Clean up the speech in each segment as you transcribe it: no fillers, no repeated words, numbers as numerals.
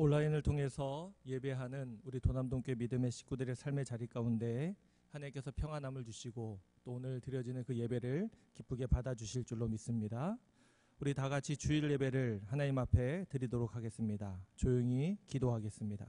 온라인을 통해서 예배하는 우리 도남동교회 믿음의 식구들의 삶의 자리 가운데 하나님께서 평안함을 주시고 또 오늘 드려지는 그 예배를 기쁘게 받아주실 줄로 믿습니다. 우리 다 같이 주일 예배를 하나님 앞에 드리도록 하겠습니다. 조용히 기도하겠습니다.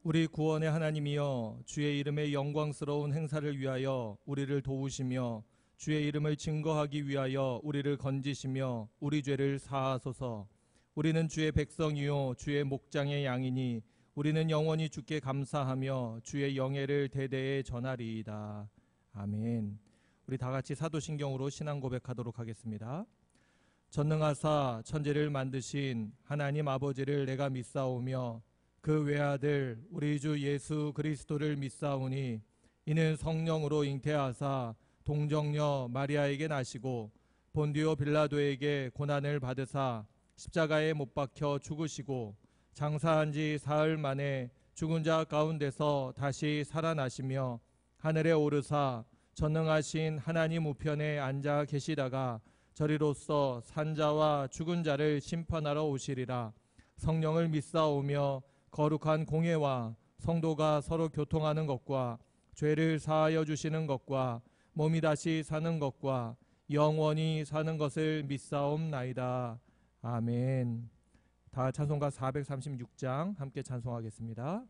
우리 구원의 하나님이여, 주의 이름의 영광스러운 행사를 위하여 우리를 도우시며 주의 이름을 증거하기 위하여 우리를 건지시며 우리 죄를 사하소서. 우리는 주의 백성이요 주의 목장의 양이니 우리는 영원히 주께 감사하며 주의 영예를 대대에 전하리이다. 아멘. 우리 다 같이 사도신경으로 신앙 고백하도록 하겠습니다. 전능하사 천지를 만드신 하나님 아버지를 내가 믿사오며 그 외아들 우리 주 예수 그리스도를 믿사오니 이는 성령으로 잉태하사 동정녀 마리아에게 나시고 본디오 빌라도에게 고난을 받으사 십자가에 못 박혀 죽으시고 장사한 지 사흘 만에 죽은 자 가운데서 다시 살아나시며 하늘에 오르사 전능하신 하나님 우편에 앉아 계시다가 저리로서 산자와 죽은 자를 심판하러 오시리라. 성령을 믿사오며 거룩한 공예와 성도가 서로 교통하는 것과 죄를 사하여 주시는 것과 몸이 다시 사는 것과 영원히 사는 것을 믿사옵나이다. 아멘. 다 찬송가 436장 함께 찬송하겠습니다.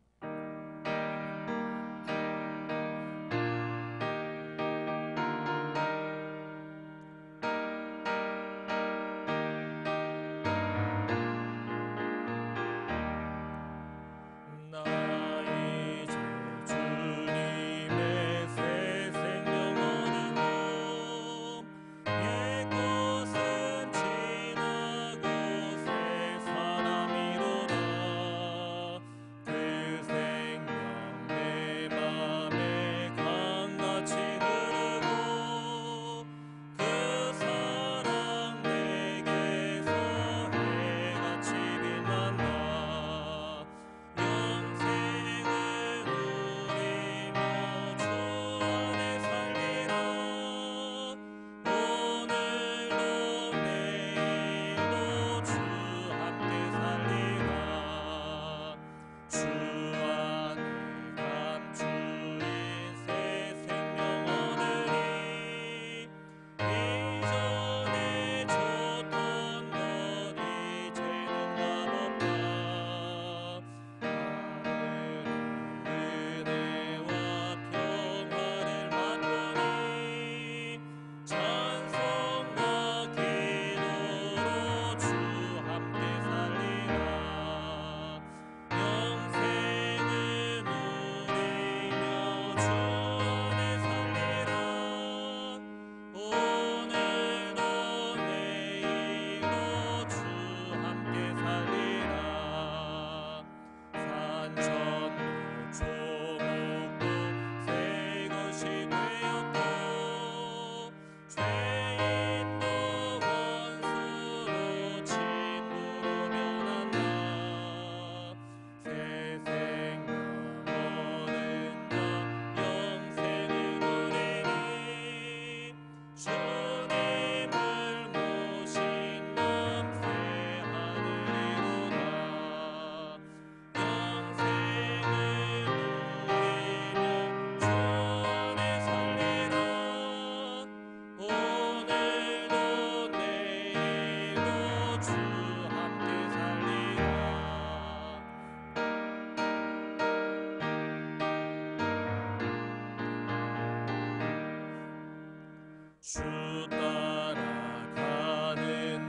주 따라가는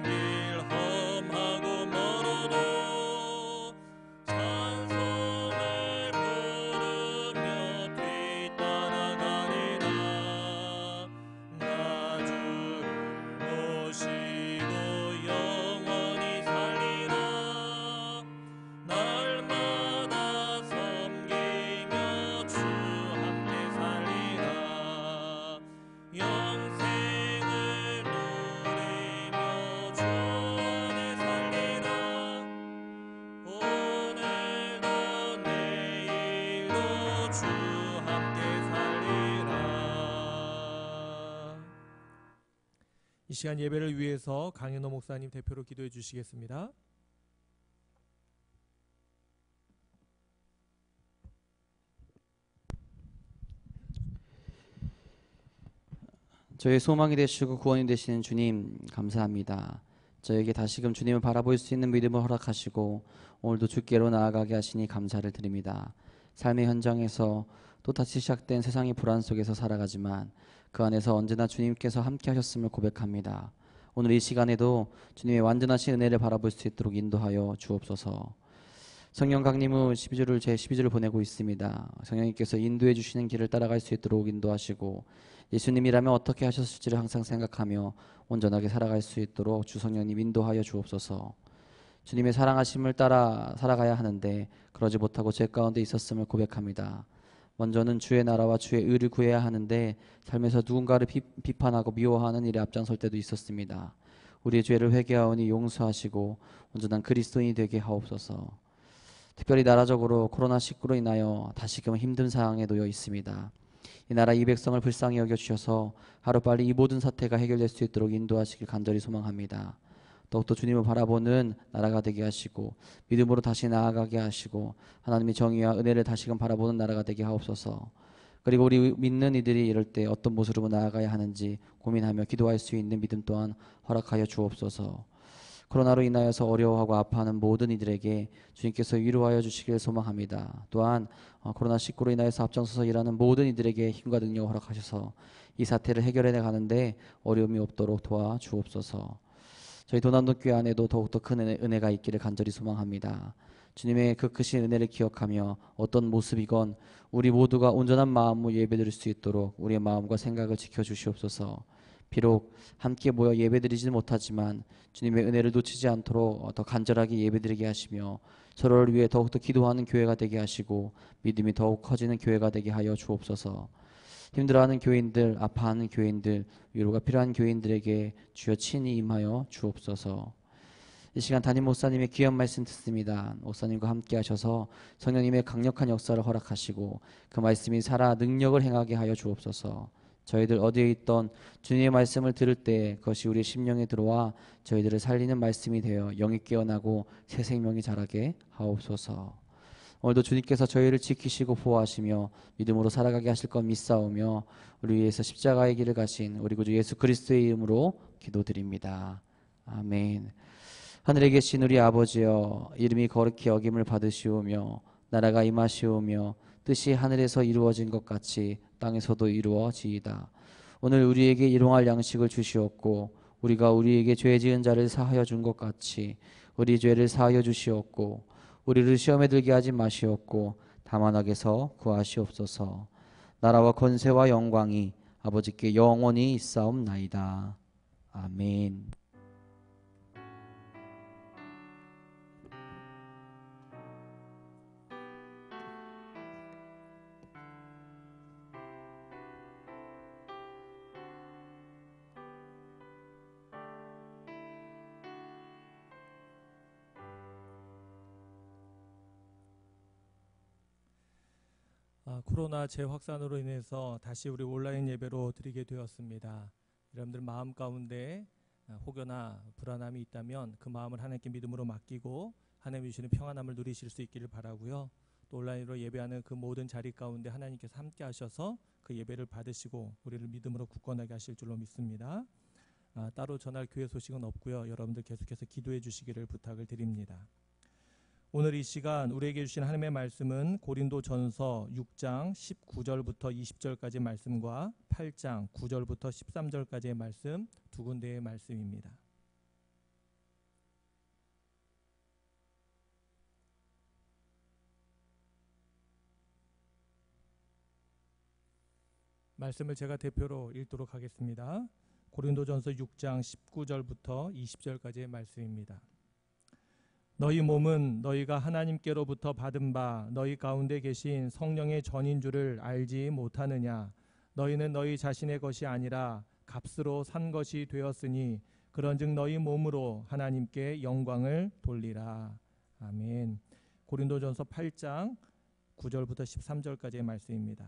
길 험하고 멀어도 찬송을 부르며 뒤따라가리라. 나 주를 모시고 영원히 살리라. 날마다 시간 예배를 위해서 강현호 목사님 대표로 기도해 주시겠습니다. 저희 소망이 되시고 구원이 되시는 주님 감사합니다. 저에게 다시금 주님을 바라볼 수 있는 믿음을 허락하시고 오늘도 주께로 나아가게 하시니 감사를 드립니다. 삶의 현장에서 또 다시 시작된 세상의 불안 속에서 살아가지만 그 안에서 언제나 주님께서 함께 하셨음을 고백합니다. 오늘 이 시간에도 주님의 완전하신 은혜를 바라볼 수 있도록 인도하여 주옵소서. 성령 강림 후 12주를 제 12주를 보내고 있습니다. 성령님께서 인도해 주시는 길을 따라갈 수 있도록 인도하시고 예수님이라면 어떻게 하셨을지를 항상 생각하며 온전하게 살아갈 수 있도록 주 성령님 인도하여 주옵소서. 주님의 사랑하심을 따라 살아가야 하는데 그러지 못하고 죄 가운데 있었음을 고백합니다. 먼저는 주의 나라와 주의 의를 구해야 하는데 삶에서 누군가를 비판하고 미워하는 일에 앞장설 때도 있었습니다. 우리의 죄를 회개하오니 용서하시고 온전한 그리스도인이 되게 하옵소서. 특별히 나라적으로 코로나19로 인하여 다시금 힘든 상황에 놓여 있습니다. 이 나라 이 백성을 불쌍히 여겨주셔서 하루빨리 이 모든 사태가 해결될 수 있도록 인도하시길 간절히 소망합니다. 더욱더 주님을 바라보는 나라가 되게 하시고 믿음으로 다시 나아가게 하시고 하나님의 정의와 은혜를 다시금 바라보는 나라가 되게 하옵소서. 그리고 우리 믿는 이들이 이럴 때 어떤 모습으로 나아가야 하는지 고민하며 기도할 수 있는 믿음 또한 허락하여 주옵소서. 코로나로 인하여서 어려워하고 아파하는 모든 이들에게 주님께서 위로하여 주시길 소망합니다. 또한 코로나19로 인하여서 앞장서서 일하는 모든 이들에게 힘과 능력을 허락하셔서 이 사태를 해결해 가는데 어려움이 없도록 도와주옵소서. 저희 도남동교회 안에도 더욱더 큰 은혜가 있기를 간절히 소망합니다. 주님의 그 크신 은혜를 기억하며 어떤 모습이건 우리 모두가 온전한 마음으로 예배드릴 수 있도록 우리의 마음과 생각을 지켜주시옵소서. 비록 함께 모여 예배드리지는 못하지만 주님의 은혜를 놓치지 않도록 더 간절하게 예배드리게 하시며 서로를 위해 더욱더 기도하는 교회가 되게 하시고 믿음이 더욱 커지는 교회가 되게 하여 주옵소서. 힘들어하는 교인들, 아파하는 교인들, 위로가 필요한 교인들에게 주여 친히 임하여 주옵소서. 이 시간 담임 목사님의 귀한 말씀 듣습니다. 목사님과 함께 하셔서 성령님의 강력한 역사를 허락하시고 그 말씀이 살아 능력을 행하게 하여 주옵소서. 저희들 어디에 있던 주님의 말씀을 들을 때 그것이 우리의 심령에 들어와 저희들을 살리는 말씀이 되어 영이 깨어나고 새 생명이 자라게 하옵소서. 오늘도 주님께서 저희를 지키시고 보호하시며 믿음으로 살아가게 하실 것 믿사오며 우리 위해서 십자가의 길을 가신 우리 구주 예수 그리스도의 이름으로 기도드립니다. 아멘. 하늘에 계신 우리 아버지여, 이름이 거룩히 여김을 받으시오며 나라가 임하시오며 뜻이 하늘에서 이루어진 것 같이 땅에서도 이루어지이다. 오늘 우리에게 일용할 양식을 주시옵고 우리가 우리에게 죄 지은 자를 사하여 준 것 같이 우리 죄를 사하여 주시옵고 우리를 시험에 들게 하지 마시옵고 다만 악에서 구하시옵소서. 나라와 권세와 영광이 아버지께 영원히 있사옵나이다. 아멘. 코로나 재확산으로 인해서 다시 우리 온라인 예배로 드리게 되었습니다. 여러분들 마음 가운데 혹여나 불안함이 있다면 그 마음을 하나님께 믿음으로 맡기고 하나님이 주시는 평안함을 누리실 수 있기를 바라고요. 또 온라인으로 예배하는 그 모든 자리 가운데 하나님께서 함께 하셔서 그 예배를 받으시고 우리를 믿음으로 굳건하게 하실 줄로 믿습니다. 따로 전할 교회 소식은 없고요. 여러분들 계속해서 기도해 주시기를 부탁을 드립니다. 오늘 이 시간 우리에게 주신 하나님의 말씀은 고린도전서 6장 19절부터 20절까지의 말씀과 8장 9절부터 13절까지의 말씀 두 군데의 말씀입니다. 말씀을 제가 대표로 읽도록 하겠습니다. 고린도전서 6장 19절부터 20절까지의 말씀입니다. 너희 몸은 너희가 하나님께로부터 받은 바 너희 가운데 계신 성령의 전인 줄을 알지 못하느냐. 너희는 너희 자신의 것이 아니라 값으로 산 것이 되었으니 그런즉 너희 몸으로 하나님께 영광을 돌리라. 아멘. 고린도전서 8장 9절부터 13절까지의 말씀입니다.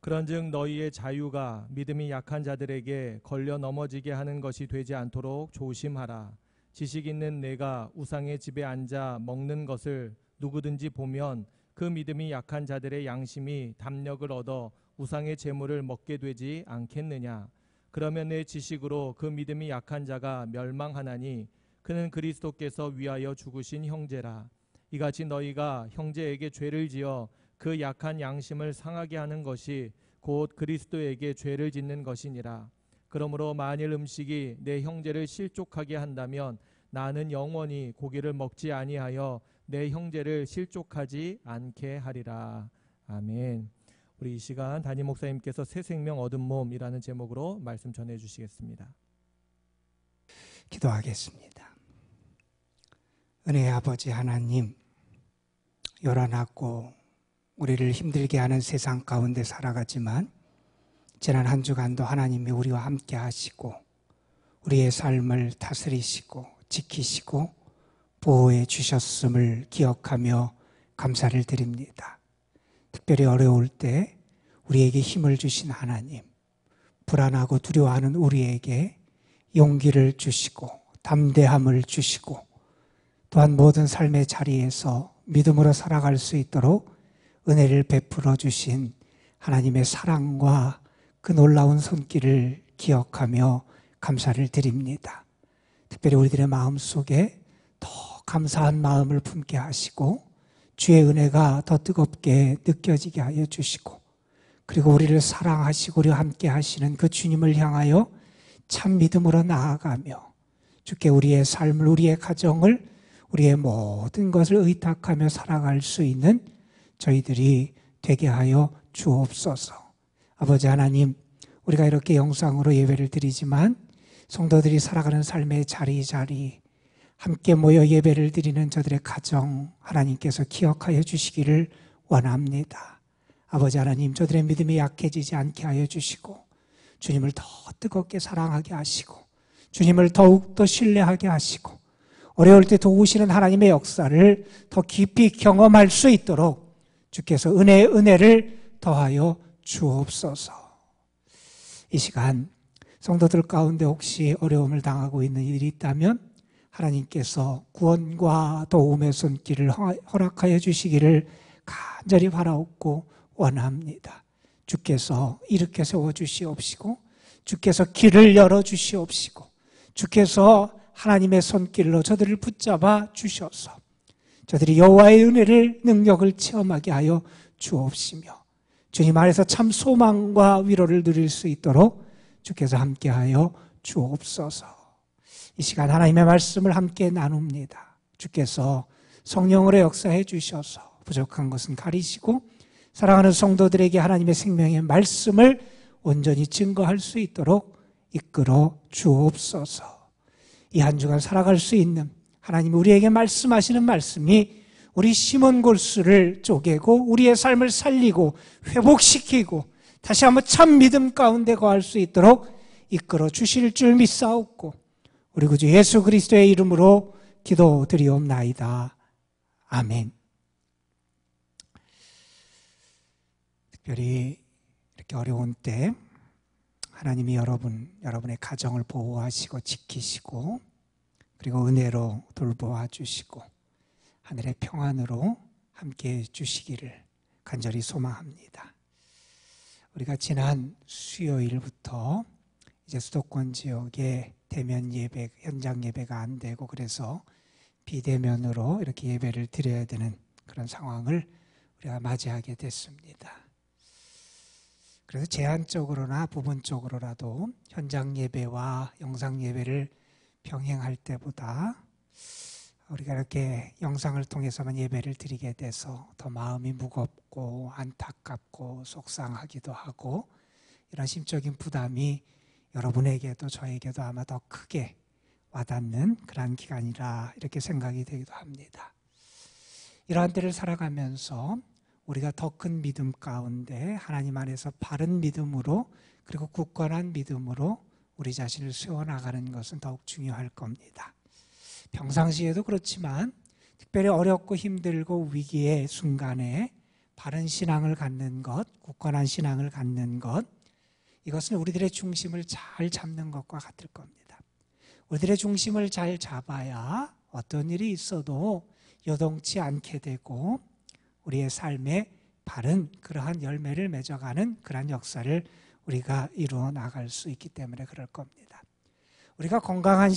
그런즉 너희의 자유가 믿음이 약한 자들에게 걸려 넘어지게 하는 것이 되지 않도록 조심하라. 지식 있는 내가 우상의 집에 앉아 먹는 것을 누구든지 보면 그 믿음이 약한 자들의 양심이 담력을 얻어 우상의 제물을 먹게 되지 않겠느냐. 그러면 내 지식으로 그 믿음이 약한 자가 멸망하나니 그는 그리스도께서 위하여 죽으신 형제라. 이같이 너희가 형제에게 죄를 지어 그 약한 양심을 상하게 하는 것이 곧 그리스도에게 죄를 짓는 것이니라. 그러므로 만일 음식이 내 형제를 실족하게 한다면 나는 영원히 고기를 먹지 아니하여 내 형제를 실족하지 않게 하리라. 아멘. 우리 이 시간 담임 목사님께서 새 생명 얻은 몸이라는 제목으로 말씀 전해 주시겠습니다. 기도하겠습니다. 은혜의 아버지 하나님, 요란하고 우리를 힘들게 하는 세상 가운데 살아가지만 지난 한 주간도 하나님이 우리와 함께 하시고 우리의 삶을 다스리시고 지키시고 보호해 주셨음을 기억하며 감사를 드립니다. 특별히 어려울 때 우리에게 힘을 주신 하나님, 불안하고 두려워하는 우리에게 용기를 주시고 담대함을 주시고 또한 모든 삶의 자리에서 믿음으로 살아갈 수 있도록 은혜를 베풀어 주신 하나님의 사랑과 그 놀라운 손길을 기억하며 감사를 드립니다. 특별히 우리들의 마음속에 더 감사한 마음을 품게 하시고 주의 은혜가 더 뜨겁게 느껴지게 하여 주시고 그리고 우리를 사랑하시고 우리와 함께 하시는 그 주님을 향하여 참 믿음으로 나아가며 주께 우리의 삶을, 우리의 가정을, 우리의 모든 것을 의탁하며 살아갈 수 있는 저희들이 되게 하여 주옵소서. 아버지 하나님, 우리가 이렇게 영상으로 예배를 드리지만 성도들이 살아가는 삶의 자리 함께 모여 예배를 드리는 저들의 가정 하나님께서 기억하여 주시기를 원합니다. 아버지 하나님, 저들의 믿음이 약해지지 않게 하여 주시고 주님을 더 뜨겁게 사랑하게 하시고 주님을 더욱더 신뢰하게 하시고 어려울 때 도우시는 하나님의 역사를 더 깊이 경험할 수 있도록 주께서 은혜를 더하여 주옵소서. 이 시간 성도들 가운데 혹시 어려움을 당하고 있는 일이 있다면 하나님께서 구원과 도움의 손길을 허락하여 주시기를 간절히 바라옵고 원합니다. 주께서 일으켜 세워주시옵시고 주께서 길을 열어주시옵시고 주께서 하나님의 손길로 저들을 붙잡아 주셔서 저들이 여호와의 은혜를, 능력을 체험하게 하여 주옵시며 주님 안에서 참 소망과 위로를 누릴 수 있도록 주께서 함께하여 주옵소서. 이 시간 하나님의 말씀을 함께 나눕니다. 주께서 성령으로 역사해 주셔서 부족한 것은 가리시고 사랑하는 성도들에게 하나님의 생명의 말씀을 온전히 증거할 수 있도록 이끌어 주옵소서. 이 한 주간 살아갈 수 있는 하나님이 우리에게 말씀하시는 말씀이 우리 심은 골수를 쪼개고 우리의 삶을 살리고 회복시키고 다시 한번 참 믿음 가운데 거할 수 있도록 이끌어 주실 줄 믿사옵고 우리 구주 예수 그리스도의 이름으로 기도드리옵나이다. 아멘. 특별히 이렇게 어려운 때 하나님이 여러분의 가정을 보호하시고 지키시고 그리고 은혜로 돌보아 주시고 하늘의 평안으로 함께해 주시기를 간절히 소망합니다. 우리가 지난 수요일부터 이제 수도권 지역에 대면 예배, 현장 예배가 안 되고 그래서 비대면으로 이렇게 예배를 드려야 되는 그런 상황을 우리가 맞이하게 됐습니다. 그래서 제한적으로나 부분적으로라도 현장 예배와 영상 예배를 병행할 때보다 우리가 이렇게 영상을 통해서만 예배를 드리게 돼서 더 마음이 무겁고 안타깝고 속상하기도 하고 이런 심적인 부담이 여러분에게도 저에게도 아마 더 크게 와닿는 그런 기간이라 이렇게 생각이 되기도 합니다. 이러한 때를 살아가면서 우리가 더 큰 믿음 가운데 하나님 안에서 바른 믿음으로 그리고 굳건한 믿음으로 우리 자신을 세워나가는 것은 더욱 중요할 겁니다. 평상시에도 그렇지만 특별히 어렵고 힘들고 위기의 순간에 바른 신앙을 갖는 것, 굳건한 신앙을 갖는 것, 이것은 우리들의 중심을 잘 잡는 것과 같을 겁니다. 우리들의 중심을 잘 잡아야 어떤 일이 있어도 요동치 않게 되고 우리의 삶에 바른 그러한 열매를 맺어가는 그러한 역사를 우리가 이루어 나갈 수 있기 때문에 그럴 겁니다. 우리가 건강한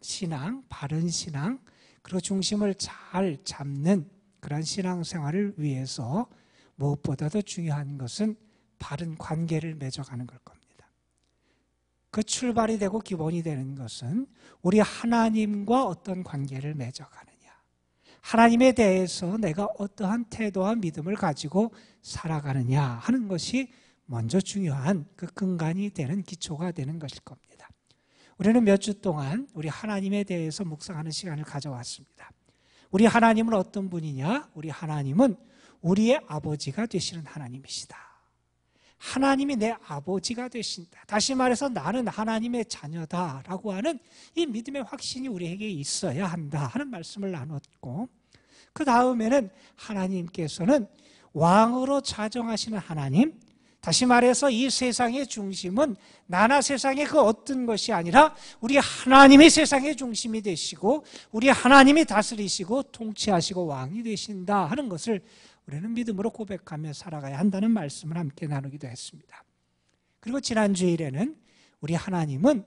신앙, 바른 신앙, 그리고 중심을 잘 잡는 그런 신앙생활을 위해서 무엇보다도 중요한 것은 바른 관계를 맺어가는 걸 겁니다. 그 출발이 되고 기본이 되는 것은 우리 하나님과 어떤 관계를 맺어가느냐, 하나님에 대해서 내가 어떠한 태도와 믿음을 가지고 살아가느냐 하는 것이 먼저 중요한 그 근간이 되는 기초가 되는 것일 겁니다. 우리는 몇 주 동안 우리 하나님에 대해서 묵상하는 시간을 가져왔습니다. 우리 하나님은 어떤 분이냐? 우리 하나님은 우리의 아버지가 되시는 하나님이시다. 하나님이 내 아버지가 되신다. 다시 말해서 나는 하나님의 자녀다라고 하는 이 믿음의 확신이 우리에게 있어야 한다 하는 말씀을 나눴고, 그 다음에는 하나님께서는 왕으로 자정하시는 하나님, 다시 말해서 이 세상의 중심은 나나 세상의 그 어떤 것이 아니라 우리 하나님이 세상의 중심이 되시고 우리 하나님이 다스리시고 통치하시고 왕이 되신다 하는 것을 우리는 믿음으로 고백하며 살아가야 한다는 말씀을 함께 나누기도 했습니다. 그리고 지난 주일에는 우리 하나님은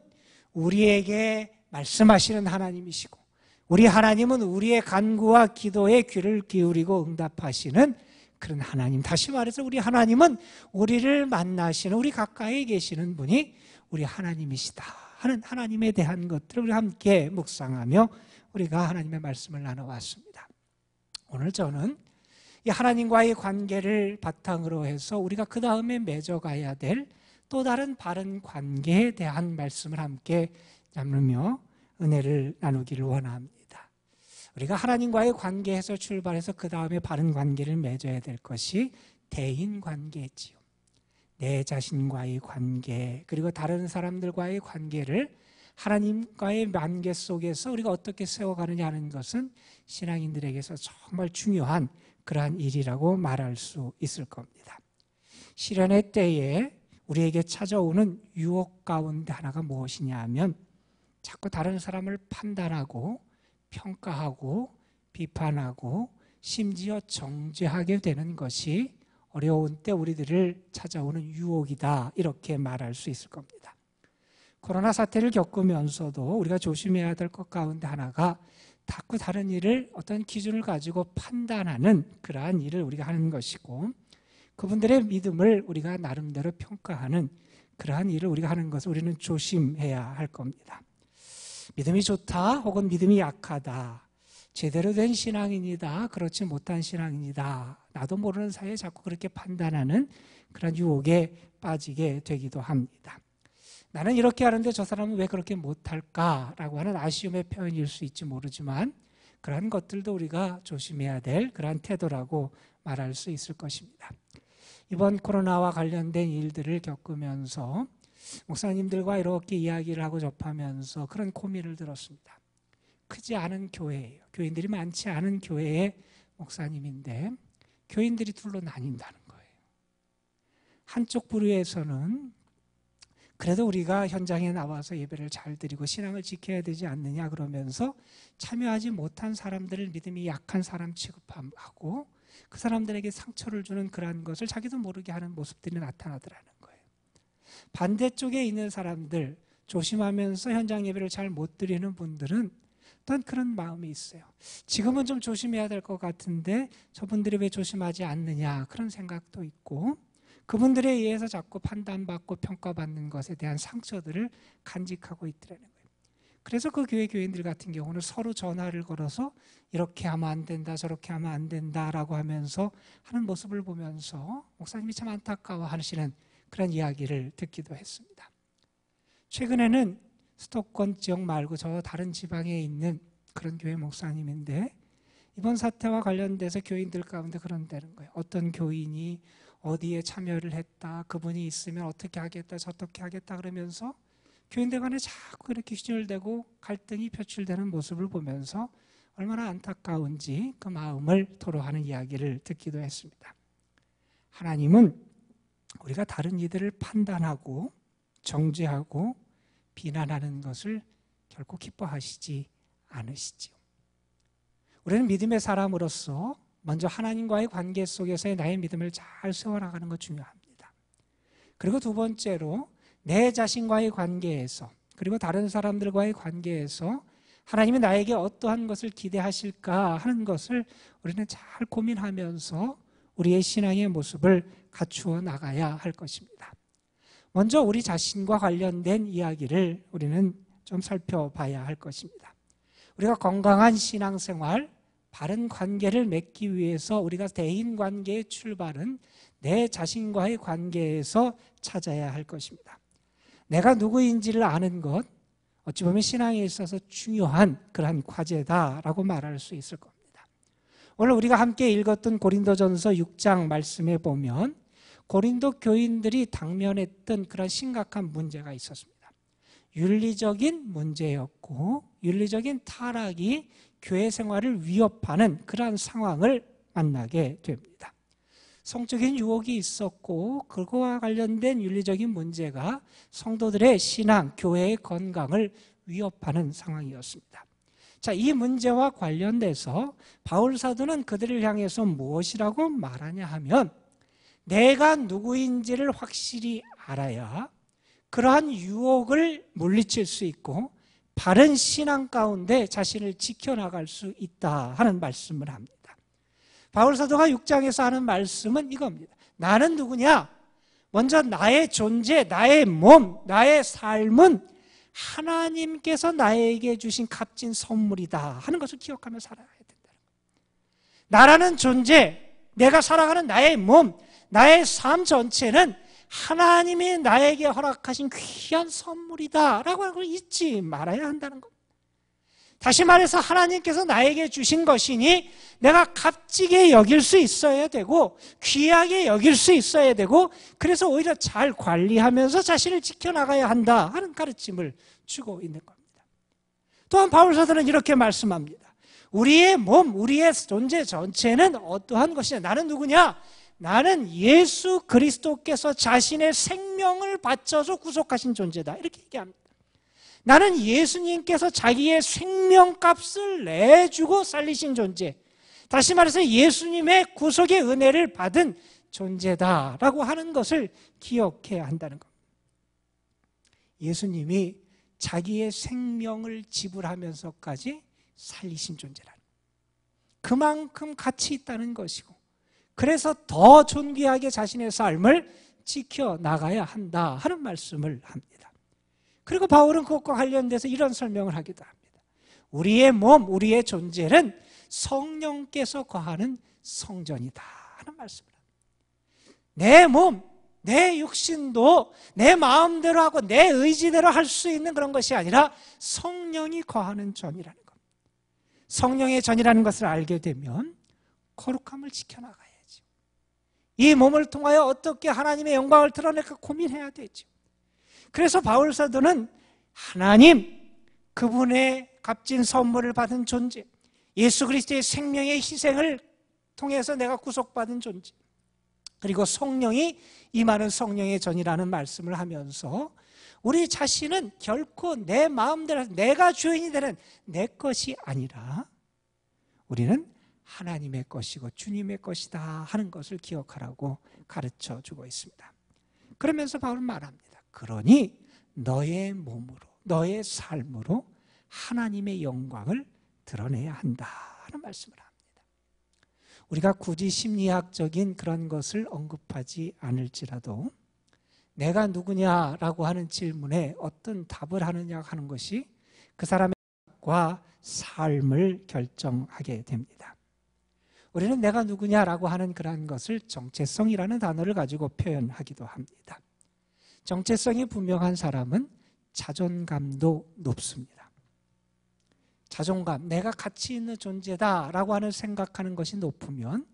우리에게 말씀하시는 하나님이시고 우리 하나님은 우리의 간구와 기도에 귀를 기울이고 응답하시는 그런 하나님, 다시 말해서 우리 하나님은 우리를 만나시는, 우리 가까이 계시는 분이 우리 하나님이시다 하는 하나님에 대한 것들을 우리 함께 묵상하며 우리가 하나님의 말씀을 나눠왔습니다. 오늘 저는 이 하나님과의 관계를 바탕으로 해서 우리가 그 다음에 맺어가야 될 또 다른 바른 관계에 대한 말씀을 함께 나누며 은혜를 나누기를 원합니다. 우리가 하나님과의 관계에서 출발해서 그 다음에 바른 관계를 맺어야 될 것이 대인관계지요. 내 자신과의 관계, 그리고 다른 사람들과의 관계를 하나님과의 관계 속에서 우리가 어떻게 세워가느냐 하는 것은 신앙인들에게서 정말 중요한 그러한 일이라고 말할 수 있을 겁니다. 시련의 때에 우리에게 찾아오는 유혹 가운데 하나가 무엇이냐 하면 자꾸 다른 사람을 판단하고 평가하고 비판하고 심지어 정죄하게 되는 것이 어려운 때 우리들을 찾아오는 유혹이다, 이렇게 말할 수 있을 겁니다. 코로나 사태를 겪으면서도 우리가 조심해야 될 것 가운데 하나가 자꾸 다른 일을 어떤 기준을 가지고 판단하는 그러한 일을 우리가 하는 것이고, 그분들의 믿음을 우리가 나름대로 평가하는 그러한 일을 우리가 하는 것을 우리는 조심해야 할 겁니다. 믿음이 좋다 혹은 믿음이 약하다, 제대로 된 신앙인이다 그렇지 못한 신앙인이다, 나도 모르는 사이에 자꾸 그렇게 판단하는 그런 유혹에 빠지게 되기도 합니다. 나는 이렇게 하는데 저 사람은 왜 그렇게 못할까라고 하는 아쉬움의 표현일 수 있지 모르지만 그러한 것들도 우리가 조심해야 될 그러한 태도라고 말할 수 있을 것입니다. 이번 코로나와 관련된 일들을 겪으면서 목사님들과 이렇게 이야기를 하고 접하면서 그런 고민을 들었습니다. 크지 않은 교회예요. 교인들이 많지 않은 교회의 목사님인데 교인들이 둘로 나뉜다는 거예요. 한쪽 부류에서는 그래도 우리가 현장에 나와서 예배를 잘 드리고 신앙을 지켜야 되지 않느냐 그러면서 참여하지 못한 사람들을 믿음이 약한 사람 취급하고 그 사람들에게 상처를 주는 그러한 것을 자기도 모르게 하는 모습들이 나타나더라는 거예요. 반대쪽에 있는 사람들, 조심하면서 현장 예배를 잘 못 드리는 분들은 어떤 그런 마음이 있어요. 지금은 좀 조심해야 될 것 같은데 저분들이 왜 조심하지 않느냐, 그런 생각도 있고, 그분들에 의해서 자꾸 판단받고 평가받는 것에 대한 상처들을 간직하고 있더라는 거예요. 그래서 그 교회 교인들 같은 경우는 서로 전화를 걸어서 이렇게 하면 안 된다, 저렇게 하면 안 된다라고 하면서 하는 모습을 보면서 목사님이 참 안타까워하시는 그런 이야기를 듣기도 했습니다. 최근에는 수도권 지역 말고 저 다른 지방에 있는 그런 교회 목사님인데 이번 사태와 관련돼서 교인들 가운데 그런다는 거예요. 어떤 교인이 어디에 참여를 했다, 그분이 있으면 어떻게 하겠다, 저렇게 하겠다 그러면서 교인들 간에 자꾸 이렇게 휘둘대고 갈등이 표출되는 모습을 보면서 얼마나 안타까운지 그 마음을 토로하는 이야기를 듣기도 했습니다. 하나님은 우리가 다른 이들을 판단하고 정죄하고 비난하는 것을 결코 기뻐하시지 않으시지요. 우리는 믿음의 사람으로서 먼저 하나님과의 관계 속에서의 나의 믿음을 잘 세워나가는 것 중요합니다. 그리고 두 번째로 내 자신과의 관계에서 그리고 다른 사람들과의 관계에서 하나님이 나에게 어떠한 것을 기대하실까 하는 것을 우리는 잘 고민하면서 우리의 신앙의 모습을 갖추어 나가야 할 것입니다. 먼저 우리 자신과 관련된 이야기를 우리는 좀 살펴봐야 할 것입니다. 우리가 건강한 신앙생활, 바른 관계를 맺기 위해서 우리가 대인관계의 출발은 내 자신과의 관계에서 찾아야 할 것입니다. 내가 누구인지를 아는 것, 어찌 보면 신앙에 있어서 중요한 그러한 과제다라고 말할 수 있을 겁니다. 오늘 우리가 함께 읽었던 고린도전서 6장 말씀에 보면 고린도 교인들이 당면했던 그런 심각한 문제가 있었습니다. 윤리적인 문제였고 윤리적인 타락이 교회 생활을 위협하는 그러한 상황을 만나게 됩니다. 성적인 유혹이 있었고 그거와 관련된 윤리적인 문제가 성도들의 신앙, 교회의 건강을 위협하는 상황이었습니다. 자, 이 문제와 관련돼서 바울 사도는 그들을 향해서 무엇이라고 말하냐 하면 내가 누구인지를 확실히 알아야 그러한 유혹을 물리칠 수 있고 바른 신앙 가운데 자신을 지켜나갈 수 있다 하는 말씀을 합니다. 바울 사도가 6장에서 하는 말씀은 이겁니다. 나는 누구냐? 먼저 나의 존재, 나의 몸, 나의 삶은 하나님께서 나에게 주신 값진 선물이다 하는 것을 기억하며 살아야 된다. 나라는 존재, 내가 살아가는 나의 몸, 나의 삶 전체는 하나님이 나에게 허락하신 귀한 선물이다 라고 하는 걸 잊지 말아야 한다는 겁니다. 다시 말해서 하나님께서 나에게 주신 것이니 내가 값지게 여길 수 있어야 되고 귀하게 여길 수 있어야 되고 그래서 오히려 잘 관리하면서 자신을 지켜나가야 한다 하는 가르침을 주고 있는 겁니다. 또한 바울 사도는 이렇게 말씀합니다. 우리의 몸, 우리의 존재 전체는 어떠한 것이냐? 나는 누구냐? 나는 예수 그리스도께서 자신의 생명을 바쳐서 구속하신 존재다 이렇게 얘기합니다. 나는 예수님께서 자기의 생명값을 내주고 살리신 존재, 다시 말해서 예수님의 구속의 은혜를 받은 존재다라고 하는 것을 기억해야 한다는 겁니다. 예수님이 자기의 생명을 지불하면서까지 살리신 존재라는 거예요. 그만큼 가치 있다는 것이고 그래서 더 존귀하게 자신의 삶을 지켜나가야 한다 하는 말씀을 합니다. 그리고 바울은 그것과 관련돼서 이런 설명을 하기도 합니다. 우리의 몸, 우리의 존재는 성령께서 거하는 성전이다 하는 말씀을 합니다. 내 몸, 내 육신도 내 마음대로 하고 내 의지대로 할 수 있는 그런 것이 아니라 성령이 거하는 전이라는 겁니다. 성령의 전이라는 것을 알게 되면 거룩함을 지켜나가야죠. 이 몸을 통하여 어떻게 하나님의 영광을 드러낼까 고민해야 되죠. 그래서 바울 사도는 하나님, 그분의 값진 선물을 받은 존재, 예수 그리스도의 생명의 희생을 통해서 내가 구속받은 존재, 그리고 성령이 임하는 성령의 전이라는 말씀을 하면서 우리 자신은 결코 내 마음대로 내가 주인이 되는 내 것이 아니라 우리는 하나님의 것이고 주님의 것이다 하는 것을 기억하라고 가르쳐주고 있습니다. 그러면서 바울은 말합니다. 그러니 너의 몸으로, 너의 삶으로 하나님의 영광을 드러내야 한다 하는 말씀을 합니다. 우리가 굳이 심리학적인 그런 것을 언급하지 않을지라도 내가 누구냐라고 하는 질문에 어떤 답을 하느냐 하는 것이 그 사람의 생각과 삶을 결정하게 됩니다. 우리는 내가 누구냐라고 하는 그런 것을 정체성이라는 단어를 가지고 표현하기도 합니다. 정체성이 분명한 사람은 자존감도 높습니다. 자존감, 내가 가치 있는 존재다라고 하는 생각하는 것이 높으면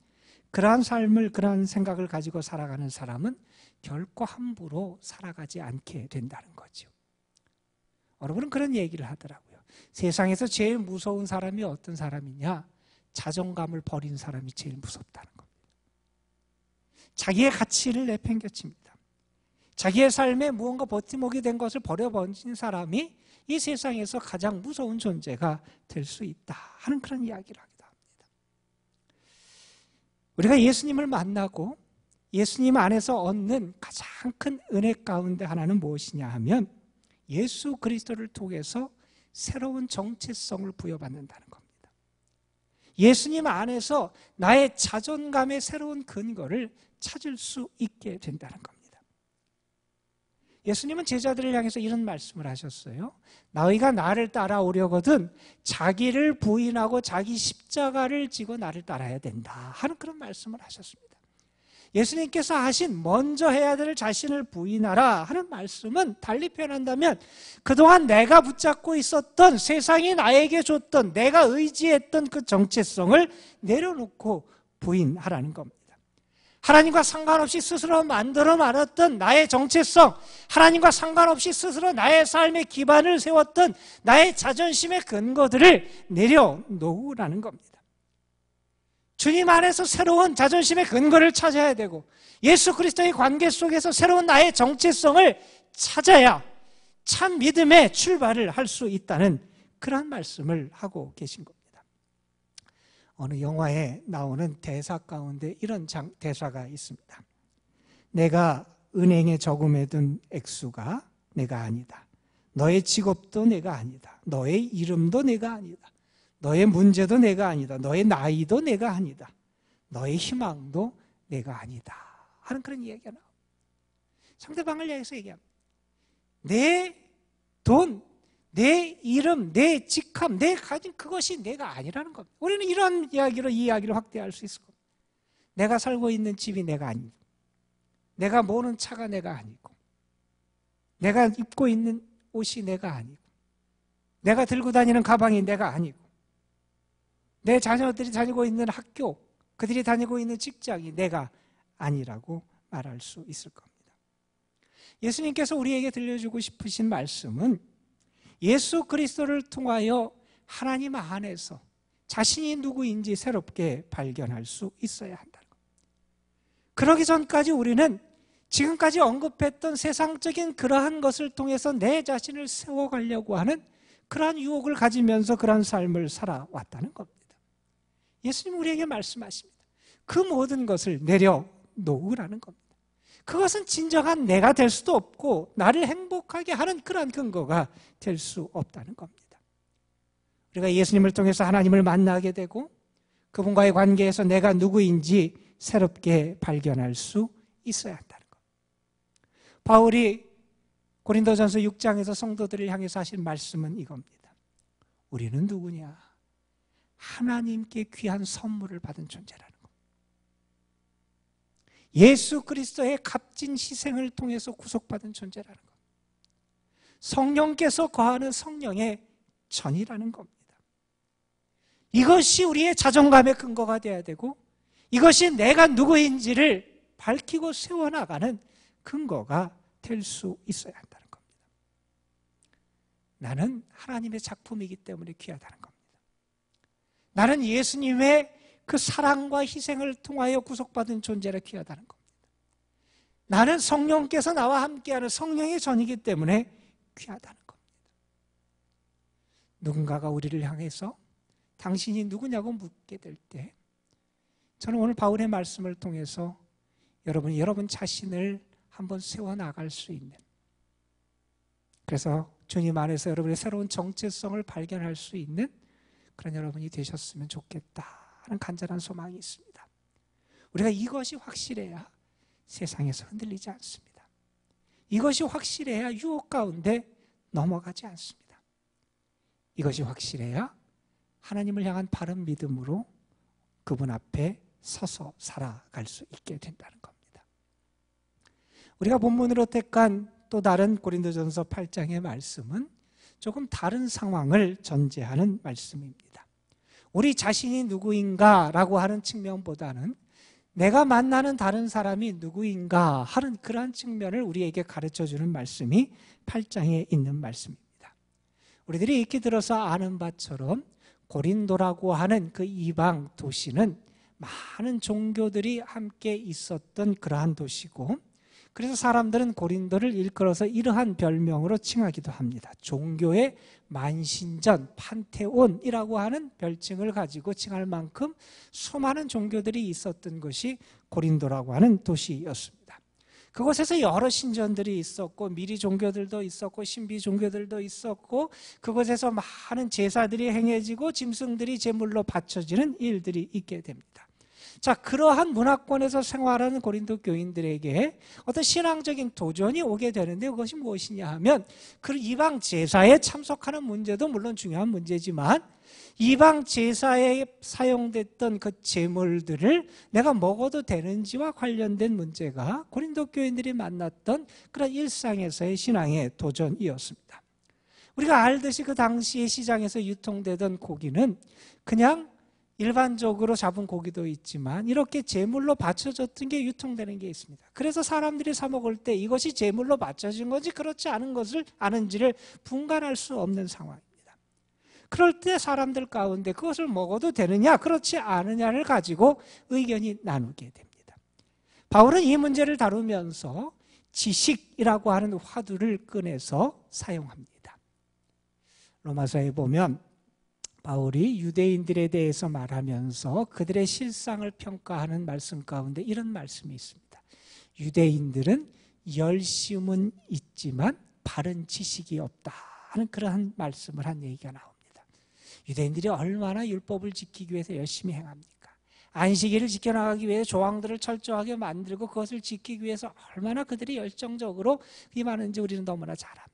그러한 삶을, 그러한 생각을 가지고 살아가는 사람은 결코 함부로 살아가지 않게 된다는 거죠. 여러분은 그런 얘기를 하더라고요. 세상에서 제일 무서운 사람이 어떤 사람이냐? 자존감을 버린 사람이 제일 무섭다는 겁니다. 자기의 가치를 내팽개칩니다. 자기의 삶에 무언가 버팀목이 된 것을 버려버린 사람이 이 세상에서 가장 무서운 존재가 될 수 있다 하는 그런 이야기를 하기도 합니다. 우리가 예수님을 만나고 예수님 안에서 얻는 가장 큰 은혜 가운데 하나는 무엇이냐 하면 예수 그리스도를 통해서 새로운 정체성을 부여받는다는 겁니다. 예수님 안에서 나의 자존감의 새로운 근거를 찾을 수 있게 된다는 겁니다. 예수님은 제자들을 향해서 이런 말씀을 하셨어요. 너희가 나를 따라오려거든 자기를 부인하고 자기 십자가를 지고 나를 따라야 된다 하는 그런 말씀을 하셨습니다. 예수님께서 하신 먼저 해야 될 자신을 부인하라 하는 말씀은 달리 표현한다면 그동안 내가 붙잡고 있었던 세상이 나에게 줬던 내가 의지했던 그 정체성을 내려놓고 부인하라는 겁니다. 하나님과 상관없이 스스로 만들어 놨던 나의 정체성, 하나님과 상관없이 스스로 나의 삶의 기반을 세웠던 나의 자존심의 근거들을 내려놓으라는 겁니다. 주님 안에서 새로운 자존심의 근거를 찾아야 되고 예수 그리스도의 관계 속에서 새로운 나의 정체성을 찾아야 참 믿음의 출발을 할 수 있다는 그런 말씀을 하고 계신 겁니다. 어느 영화에 나오는 대사 가운데 이런 대사가 있습니다. 내가 은행에 저금해둔 액수가 내가 아니다. 너의 직업도 내가 아니다. 너의 이름도 내가 아니다. 너의 문제도 내가 아니다. 너의 나이도 내가 아니다. 너의 희망도 내가 아니다 하는 그런 이야기가 나옵니다. 상대방을 향해서 얘기합니다. 내 돈, 내 이름, 내 직함, 내 가진 그것이 내가 아니라는 겁니다. 우리는 이런 이야기로 이 이야기를 확대할 수 있을 겁니다. 내가 살고 있는 집이 내가 아니고 내가 모는 차가 내가 아니고 내가 입고 있는 옷이 내가 아니고 내가 들고 다니는 가방이 내가 아니고 내 자녀들이 다니고 있는 학교, 그들이 다니고 있는 직장이 내가 아니라고 말할 수 있을 겁니다. 예수님께서 우리에게 들려주고 싶으신 말씀은 예수 그리스도를 통하여 하나님 안에서 자신이 누구인지 새롭게 발견할 수 있어야 한다는 겁니다. 그러기 전까지 우리는 지금까지 언급했던 세상적인 그러한 것을 통해서 내 자신을 세워가려고 하는 그러한 유혹을 가지면서 그러한 삶을 살아왔다는 겁니다. 예수님 우리에게 말씀하십니다. 그 모든 것을 내려놓으라는 겁니다. 그것은 진정한 내가 될 수도 없고 나를 행복하게 하는 그러한 근거가 될 수 없다는 겁니다. 우리가 예수님을 통해서 하나님을 만나게 되고 그분과의 관계에서 내가 누구인지 새롭게 발견할 수 있어야 한다는 겁니다. 바울이 고린도전서 6장에서 성도들을 향해서 하신 말씀은 이겁니다. 우리는 누구냐? 하나님께 귀한 선물을 받은 존재라는 겁니다. 예수 그리스도의 값진 희생을 통해서 구속받은 존재라는 겁니다. 성령께서 거하는 성령의 전이라는 겁니다. 이것이 우리의 자존감의 근거가 되어야 되고 이것이 내가 누구인지를 밝히고 세워나가는 근거가 될 수 있어야 한다는 겁니다. 나는 하나님의 작품이기 때문에 귀하다는 겁니다. 나는 예수님의 그 사랑과 희생을 통하여 구속받은 존재라 귀하다는 겁니다. 나는 성령께서 나와 함께하는 성령의 전이기 때문에 귀하다는 겁니다. 누군가가 우리를 향해서 당신이 누구냐고 묻게 될 때 저는 오늘 바울의 말씀을 통해서 여러분 자신을 한번 세워나갈 수 있는, 그래서 주님 안에서 여러분의 새로운 정체성을 발견할 수 있는 그런 여러분이 되셨으면 좋겠다 하는 간절한 소망이 있습니다. 우리가 이것이 확실해야 세상에서 흔들리지 않습니다. 이것이 확실해야 유혹 가운데 넘어가지 않습니다. 이것이 확실해야 하나님을 향한 바른 믿음으로 그분 앞에 서서 살아갈 수 있게 된다는 겁니다. 우리가 본문으로 택한 또 다른 고린도전서 8장의 말씀은 조금 다른 상황을 전제하는 말씀입니다. 우리 자신이 누구인가라고 하는 측면보다는 내가 만나는 다른 사람이 누구인가 하는 그러한 측면을 우리에게 가르쳐주는 말씀이 8장에 있는 말씀입니다. 우리들이 익히 들어서 아는 바처럼 고린도라고 하는 그 이방 도시는 많은 종교들이 함께 있었던 그러한 도시고, 그래서 사람들은 고린도를 일컬어서 이러한 별명으로 칭하기도 합니다. 종교의 만신전, 판테온이라고 하는 별칭을 가지고 칭할 만큼 수많은 종교들이 있었던 것이 고린도라고 하는 도시였습니다. 그곳에서 여러 신전들이 있었고, 미리 종교들도 있었고, 신비 종교들도 있었고, 그곳에서 많은 제사들이 행해지고 짐승들이 제물로 바쳐지는 일들이 있게 됩니다. 자, 그러한 문화권에서 생활하는 고린도 교인들에게 어떤 신앙적인 도전이 오게 되는데, 그것이 무엇이냐 하면 그 이방 제사에 참석하는 문제도 물론 중요한 문제지만, 이방 제사에 사용됐던 그 제물들을 내가 먹어도 되는지와 관련된 문제가 고린도 교인들이 만났던 그런 일상에서의 신앙의 도전이었습니다. 우리가 알듯이 그 당시에 시장에서 유통되던 고기는 그냥 일반적으로 잡은 고기도 있지만 이렇게 제물로 바쳐졌던 게 유통되는 게 있습니다. 그래서 사람들이 사 먹을 때 이것이 제물로 바쳐진 건지 그렇지 않은 것을 아는지를 분간할 수 없는 상황입니다. 그럴 때 사람들 가운데 그것을 먹어도 되느냐 그렇지 않느냐를 가지고 의견이 나누게 됩니다. 바울은 이 문제를 다루면서 지식이라고 하는 화두를 꺼내서 사용합니다. 로마서에 보면 바울이 유대인들에 대해서 말하면서 그들의 실상을 평가하는 말씀 가운데 이런 말씀이 있습니다. 유대인들은 열심은 있지만 바른 지식이 없다 하는 그러한 말씀을 한 얘기가 나옵니다. 유대인들이 얼마나 율법을 지키기 위해서 열심히 행합니까? 안식일을 지켜나가기 위해 조항들을 철저하게 만들고 그것을 지키기 위해서 얼마나 그들이 열정적으로 임하는지 우리는 너무나 잘 압니다.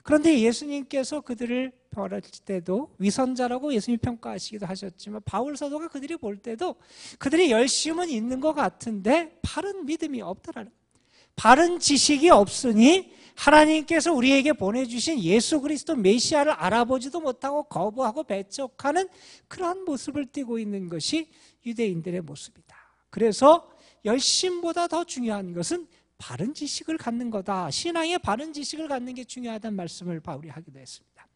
그런데 예수님께서 그들을 평가할 때도 위선자라고 예수님이 평가하시기도 하셨지만 바울 사도가 그들이 볼 때도 그들이 열심은 있는 것 같은데 바른 믿음이 없더라는 거예요. 바른 지식이 없으니 하나님께서 우리에게 보내주신 예수 그리스도 메시아를 알아보지도 못하고 거부하고 배척하는 그러한 모습을 띠고 있는 것이 유대인들의 모습이다. 그래서 열심보다 더 중요한 것은 바른 지식을 갖는 거다. 신앙의 바른 지식을 갖는 게 중요하다는 말씀을 바울이 하기도 했습니다.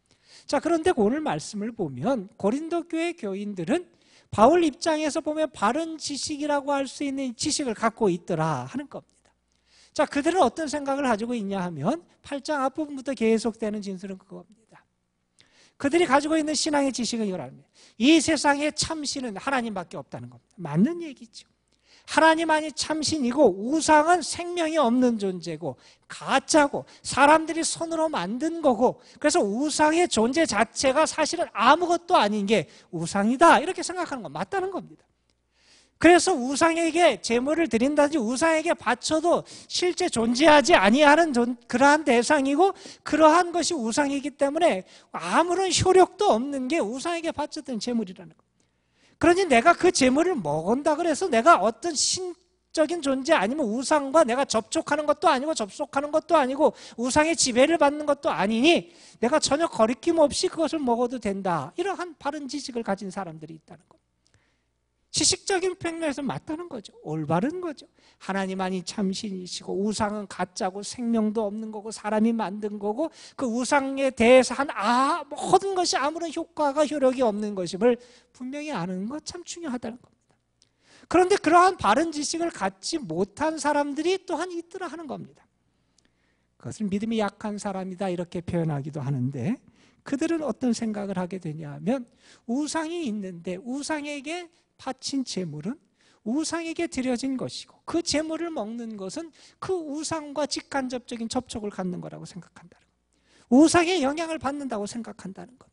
자, 그런데 오늘 말씀을 보면 고린도 교회 교인들은 바울 입장에서 보면 바른 지식이라고 할 수 있는 지식을 갖고 있더라 하는 겁니다. 자, 그들은 어떤 생각을 가지고 있냐 하면 8장 앞부분부터 계속되는 진술은 그겁니다. 그들이 가지고 있는 신앙의 지식은 이거랍니다. 이 세상에 참신은 하나님밖에 없다는 겁니다. 맞는 얘기죠. 하나님만이 참신이고 우상은 생명이 없는 존재고 가짜고 사람들이 손으로 만든 거고, 그래서 우상의 존재 자체가 사실은 아무것도 아닌 게 우상이다 이렇게 생각하는 건 맞다는 겁니다. 그래서 우상에게 제물을 드린다든지 우상에게 바쳐도 실제 존재하지 아니하는 그러한 대상이고 그러한 것이 우상이기 때문에 아무런 효력도 없는 게 우상에게 바쳤던 제물이라는 겁니다. 그러니 내가 그 제물을 먹은다 그래서 내가 어떤 신적인 존재 아니면 우상과 내가 접촉하는 것도 아니고 접속하는 것도 아니고 우상의 지배를 받는 것도 아니니 내가 전혀 거리낌 없이 그것을 먹어도 된다. 이러한 바른 지식을 가진 사람들이 있다는 겁니다. 지식적인 평면에서 맞다는 거죠. 올바른 거죠. 하나님만이 참신이시고 우상은 가짜고 생명도 없는 거고 사람이 만든 거고 그 우상에 대해서 모든 것이 아무런 효과가 효력이 없는 것임을 분명히 아는 것 참 중요하다는 겁니다. 그런데 그러한 바른 지식을 갖지 못한 사람들이 또한 있더라 하는 겁니다. 그것을 믿음이 약한 사람이다 이렇게 표현하기도 하는데, 그들은 어떤 생각을 하게 되냐 하면 우상이 있는데 우상에게 바친 제물은 우상에게 드려진 것이고 그 제물을 먹는 것은 그 우상과 직간접적인 접촉을 갖는 거라고 생각한다는 겁니다. 우상의 영향을 받는다고 생각한다는 겁니다.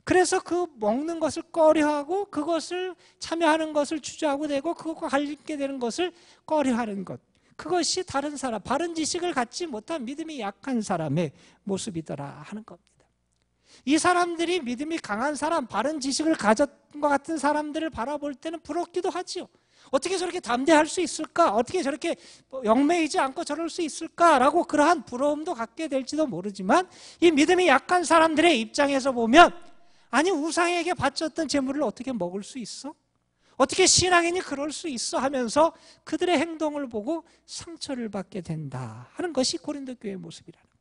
그래서 그 먹는 것을 꺼려하고 그것을 참여하는 것을 주저하고 되고 그것과 관련있게 되는 것을 꺼려하는 것, 그것이 다른 사람, 바른 지식을 갖지 못한 믿음이 약한 사람의 모습이더라 하는 겁니다. 이 사람들이 믿음이 강한 사람, 바른 지식을 가졌던 것 같은 사람들을 바라볼 때는 부럽기도 하지요. 어떻게 저렇게 담대할 수 있을까? 어떻게 저렇게 영매이지 않고 저럴 수 있을까라고 그러한 부러움도 갖게 될지도 모르지만, 이 믿음이 약한 사람들의 입장에서 보면 아니 우상에게 바쳤던 제물을 어떻게 먹을 수 있어? 어떻게 신앙인이 그럴 수 있어? 하면서 그들의 행동을 보고 상처를 받게 된다 하는 것이 고린도 교회의 모습이라는 거예요.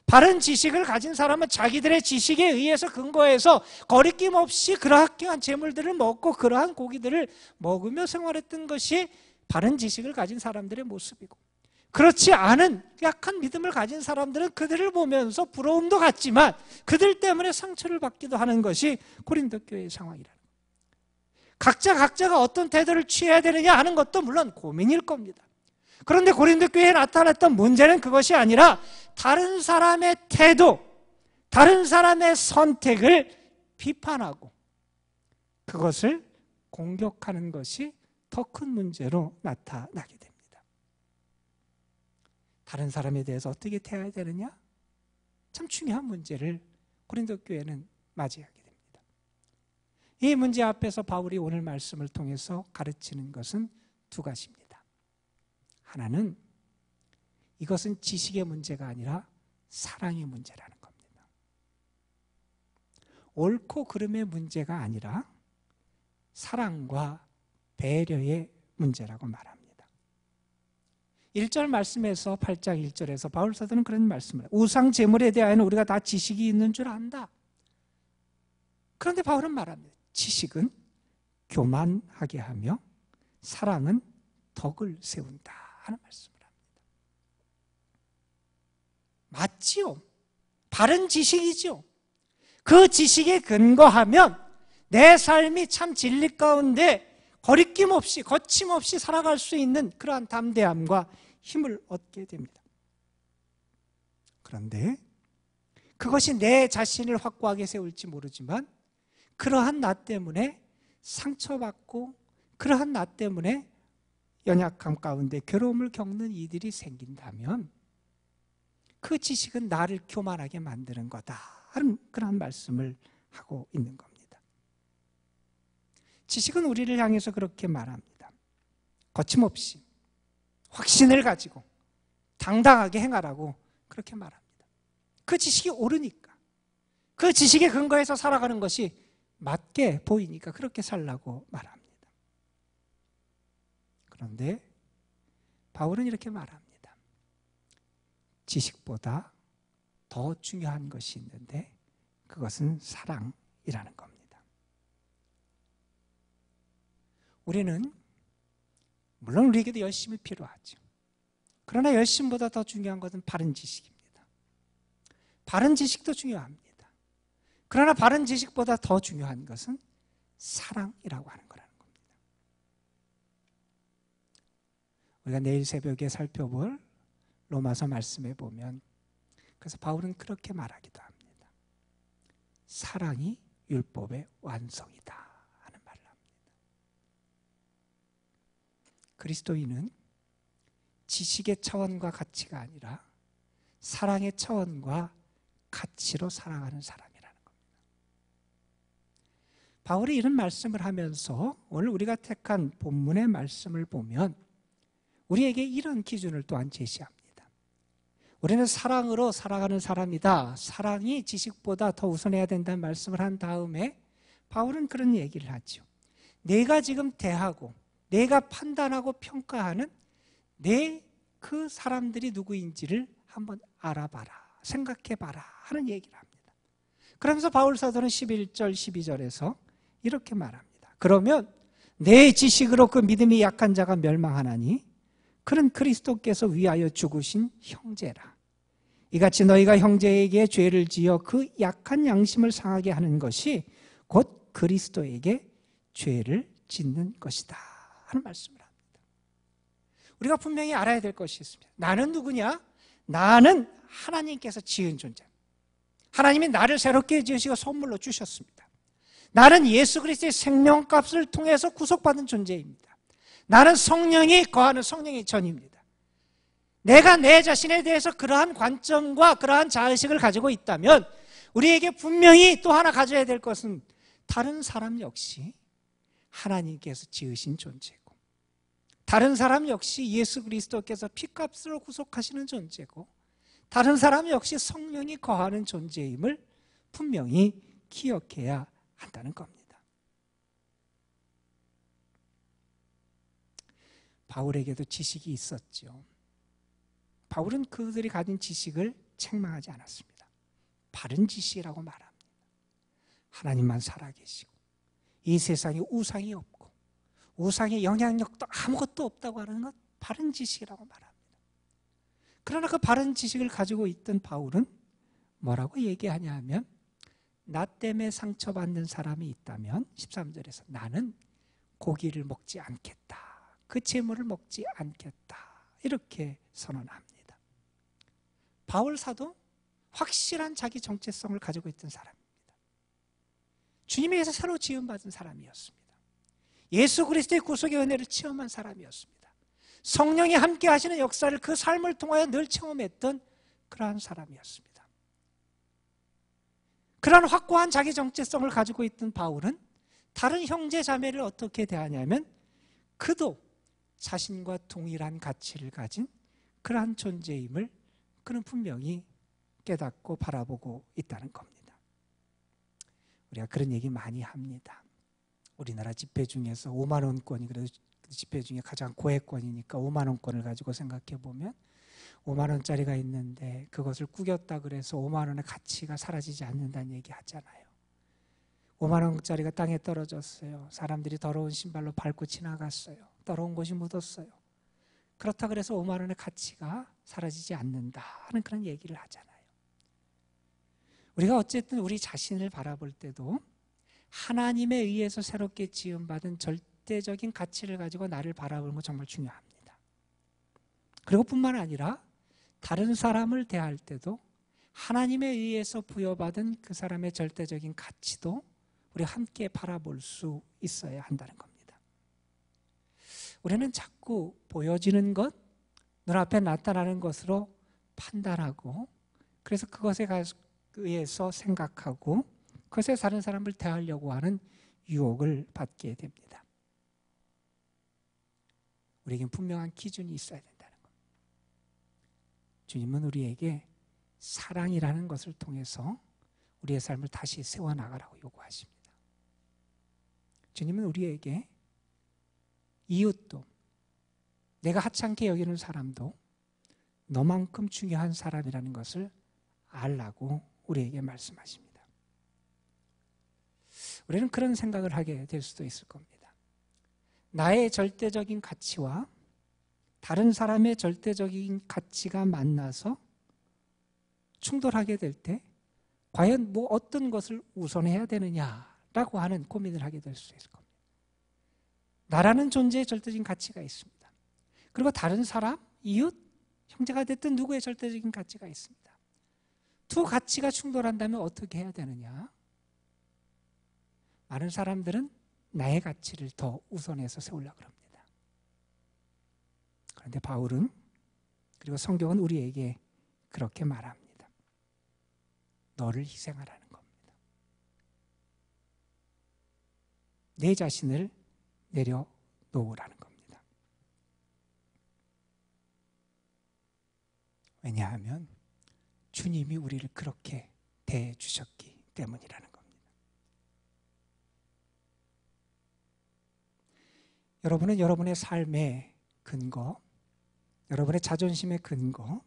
바른 지식을 가진 사람은 자기들의 지식에 의해서 근거해서 거리낌 없이 그러한 재물들을 먹고 그러한 고기들을 먹으며 생활했던 것이 바른 지식을 가진 사람들의 모습이고, 그렇지 않은 약한 믿음을 가진 사람들은 그들을 보면서 부러움도 갖지만 그들 때문에 상처를 받기도 하는 것이 고린도 교회의 상황이라는 거예요. 각자가 어떤 태도를 취해야 되느냐 하는 것도 물론 고민일 겁니다. 그런데 고린도 교회에 나타났던 문제는 그것이 아니라 다른 사람의 태도, 다른 사람의 선택을 비판하고 그것을 공격하는 것이 더 큰 문제로 나타나게 됩니다. 다른 사람에 대해서 어떻게 대해야 되느냐? 참 중요한 문제를 고린도 교회는 맞이하게 됩니다. 이 문제 앞에서 바울이 오늘 말씀을 통해서 가르치는 것은 두 가지입니다. 하나는 이것은 지식의 문제가 아니라 사랑의 문제라는 겁니다. 옳고 그름의 문제가 아니라 사랑과 배려의 문제라고 말합니다. 1절 말씀에서 8장 1절에서 바울 사도는 그런 말씀을 해요. 우상 제물에 대하여는 우리가 다 지식이 있는 줄 안다. 그런데 바울은 말합니다. 지식은 교만하게 하며 사랑은 덕을 세운다 하는 말씀을 합니다. 맞지요. 바른 지식이죠. 그 지식에 근거하면 내 삶이 참 진리 가운데 거리낌 없이 거침없이 살아갈 수 있는 그러한 담대함과 힘을 얻게 됩니다. 그런데 그것이 내 자신을 확고하게 세울지 모르지만 그러한 나 때문에 상처받고 그러한 나 때문에 연약함 가운데 괴로움을 겪는 이들이 생긴다면 그 지식은 나를 교만하게 만드는 거다 하는 그런 말씀을 하고 있는 겁니다. 지식은 우리를 향해서 그렇게 말합니다. 거침없이 확신을 가지고 당당하게 행하라고 그렇게 말합니다. 그 지식이 옳으니까, 그 지식에 근거해서 살아가는 것이 맞게 보이니까 그렇게 살라고 말합니다. 그런데 바울은 이렇게 말합니다. 지식보다 더 중요한 것이 있는데 그것은 사랑이라는 겁니다. 우리는 물론 우리에게도 열심이 필요하죠. 그러나 열심보다 더 중요한 것은 바른 지식입니다. 바른 지식도 중요합니다. 그러나 바른 지식보다 더 중요한 것은 사랑이라고 하는 거라는 겁니다. 우리가 내일 새벽에 살펴볼 로마서 말씀에 보면 그래서 바울은 그렇게 말하기도 합니다. 사랑이 율법의 완성이다 하는 말을 합니다. 그리스도인은 지식의 차원과 가치가 아니라 사랑의 차원과 가치로 살아가는 사람이라는 겁니다. 바울이 이런 말씀을 하면서 오늘 우리가 택한 본문의 말씀을 보면 우리에게 이런 기준을 또한 제시합니다. 우리는 사랑으로 살아가는 사람이다. 사랑이 지식보다 더 우선해야 된다는 말씀을 한 다음에 바울은 그런 얘기를 하죠. 내가 지금 대하고 내가 판단하고 평가하는 내 그 사람들이 누구인지를 한번 알아봐라, 생각해봐라 하는 얘기를 합니다. 그러면서 바울 사도는 11절, 12절에서 이렇게 말합니다. 그러면 내 지식으로 그 믿음이 약한 자가 멸망하나니 그는 그리스도께서 위하여 죽으신 형제라. 이같이 너희가 형제에게 죄를 지어 그 약한 양심을 상하게 하는 것이 곧 그리스도에게 죄를 짓는 것이다 하는 말씀을 합니다. 우리가 분명히 알아야 될 것이 있습니다. 나는 누구냐? 나는 하나님께서 지은 존재. 하나님이 나를 새롭게 지으시고 선물로 주셨습니다. 나는 예수 그리스도의 생명값을 통해서 구속받은 존재입니다. 나는 성령이 거하는 성령의 전입니다. 내가 내 자신에 대해서 그러한 관점과 그러한 자의식을 가지고 있다면 우리에게 분명히 또 하나 가져야 될 것은 다른 사람 역시 하나님께서 지으신 존재고 다른 사람 역시 예수 그리스도께서 피값으로 구속하시는 존재고 다른 사람 역시 성령이 거하는 존재임을 분명히 기억해야 한다는 겁니다. 바울에게도 지식이 있었죠. 바울은 그들이 가진 지식을 책망하지 않았습니다. 바른 지식이라고 말합니다. 하나님만 살아계시고 이 세상에 우상이 없고 우상의 영향력도 아무것도 없다고 하는 것, 바른 지식이라고 말합니다. 그러나 그 바른 지식을 가지고 있던 바울은 뭐라고 얘기하냐 하면, 나 때문에 상처받는 사람이 있다면 13절에서 나는 고기를 먹지 않겠다, 그 재물을 먹지 않겠다, 이렇게 선언합니다. 바울 사도 확실한 자기 정체성을 가지고 있던 사람입니다. 주님에 의해서 새로 지음받은 사람이었습니다. 예수 그리스도의 구속의 은혜를 체험한 사람이었습니다. 성령이 함께 하시는 역사를 그 삶을 통하여 늘 체험했던 그러한 사람이었습니다. 그러한 확고한 자기 정체성을 가지고 있던 바울은 다른 형제 자매를 어떻게 대하냐면, 그도 자신과 동일한 가치를 가진 그러한 존재임을 그는 분명히 깨닫고 바라보고 있다는 겁니다. 우리가 그런 얘기 많이 합니다. 우리나라 지폐 중에서 5만 원권이 그래도 지폐 중에 가장 고액권이니까 5만 원권을 가지고 생각해 보면 5만 원짜리가 있는데 그것을 구겼다 그래서 5만 원의 가치가 사라지지 않는다는 얘기 하잖아요. 5만 원짜리가 땅에 떨어졌어요. 사람들이 더러운 신발로 밟고 지나갔어요. 더러운 곳이 묻었어요. 그렇다 그래서 5만 원의 가치가 사라지지 않는다 하는 그런 얘기를 하잖아요. 우리가 어쨌든 우리 자신을 바라볼 때도 하나님에 의해서 새롭게 지음받은 절대적인 가치를 가지고 나를 바라보는 거 정말 중요합니다. 그리고 뿐만 아니라 다른 사람을 대할 때도 하나님에 의해서 부여받은 그 사람의 절대적인 가치도 우리 함께 바라볼 수 있어야 한다는 겁니다. 우리는 자꾸 보여지는 것, 눈앞에 나타나는 것으로 판단하고, 그래서 그것에 의해서 생각하고 그것에 다른 사람을 대하려고 하는 유혹을 받게 됩니다. 우리에겐 분명한 기준이 있어야 된다는 겁니다. 주님은 우리에게 사랑이라는 것을 통해서 우리의 삶을 다시 세워나가라고 요구하십니다. 주님은 우리에게 이웃도, 내가 하찮게 여기는 사람도 너만큼 중요한 사람이라는 것을 알라고 우리에게 말씀하십니다. 우리는 그런 생각을 하게 될 수도 있을 겁니다. 나의 절대적인 가치와 다른 사람의 절대적인 가치가 만나서 충돌하게 될 때 과연 어떤 것을 우선해야 되느냐라고 하는 고민을 하게 될 수 있을 겁니다. 나라는 존재의 절대적인 가치가 있습니다. 그리고 다른 사람, 이웃, 형제가 됐든 누구의 절대적인 가치가 있습니다. 두 가치가 충돌한다면 어떻게 해야 되느냐? 많은 사람들은 나의 가치를 더 우선해서 세우려고 합니다. 그런데 바울은, 그리고 성경은 우리에게 그렇게 말합니다. 너를 희생하라는 겁니다. 내 자신을 내려놓으라는 겁니다. 왜냐하면 주님이 우리를 그렇게 대해 주셨기 때문이라는 겁니다. 여러분은 여러분의 삶의 근거, 여러분의 자존심의 근거,